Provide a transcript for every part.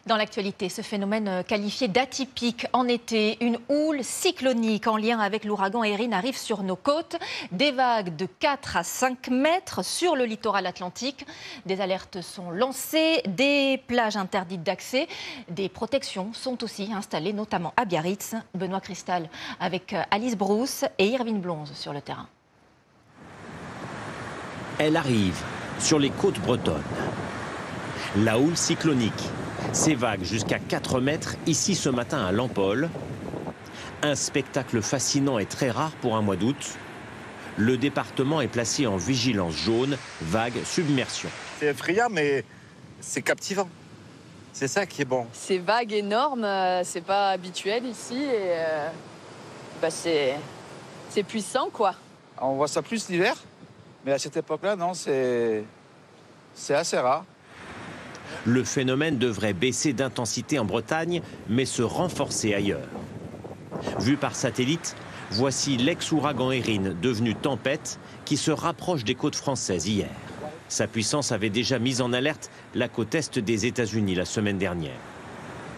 Dans l'actualité, ce phénomène qualifié d'atypique en été, une houle cyclonique en lien avec l'ouragan Erin arrive sur nos côtes. Des vagues de 4 à 5 mètres sur le littoral atlantique. Des alertes sont lancées, des plages interdites d'accès. Des protections sont aussi installées, notamment à Biarritz. Benoît Cristal avec Alice Brousse et Irvine Blonze sur le terrain. Elle arrive sur les côtes bretonnes. La houle cyclonique. Ces vagues jusqu'à 4 mètres ici ce matin à Lampol. Un spectacle fascinant et très rare pour un mois d'août. Le département est placé en vigilance jaune, vague, submersion. C'est effrayant mais c'est captivant. C'est ça qui est bon. Ces vagues énormes, c'est pas habituel ici et c'est puissant quoi. On voit ça plus l'hiver, mais à cette époque-là, non, c'est assez rare. Le phénomène devrait baisser d'intensité en Bretagne, mais se renforcer ailleurs. Vu par satellite, voici l'ex-ouragan Erin, devenu tempête, qui se rapproche des côtes françaises hier. Sa puissance avait déjà mis en alerte la côte est des États-Unis la semaine dernière.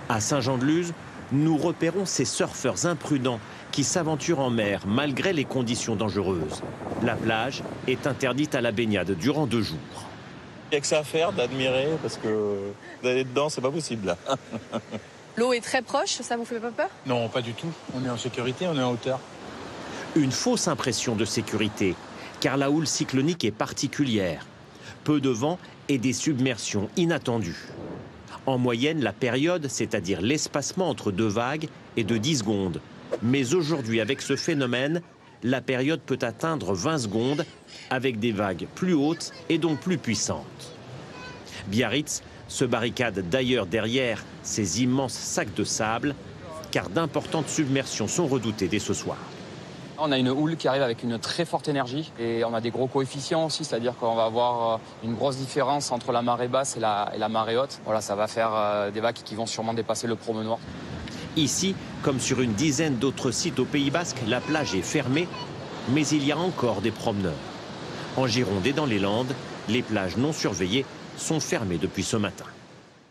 À Saint-Jean-de-Luz, nous repérons ces surfeurs imprudents qui s'aventurent en mer malgré les conditions dangereuses. La plage est interdite à la baignade durant 2 jours. Il n'y a que ça à faire, d'admirer, parce que d'aller dedans, c'est pas possible. L'eau est très proche, ça vous fait pas peur? Non, pas du tout. On est en sécurité, on est en hauteur. Une fausse impression de sécurité, car la houle cyclonique est particulière. Peu de vent et des submersions inattendues. En moyenne, la période, c'est-à-dire l'espacement entre 2 vagues, est de 10 secondes. Mais aujourd'hui, avec ce phénomène, la période peut atteindre 20 secondes avec des vagues plus hautes et donc plus puissantes. Biarritz se barricade d'ailleurs derrière ces immenses sacs de sable, car d'importantes submersions sont redoutées dès ce soir. On a une houle qui arrive avec une très forte énergie et on a des gros coefficients aussi, c'est-à-dire qu'on va avoir une grosse différence entre la marée basse et la marée haute. Voilà, ça va faire des vagues qui vont sûrement dépasser le promenoir. Ici, comme sur une dizaine d'autres sites au Pays Basque, la plage est fermée, mais il y a encore des promeneurs. En Gironde et dans les Landes, les plages non surveillées sont fermées depuis ce matin.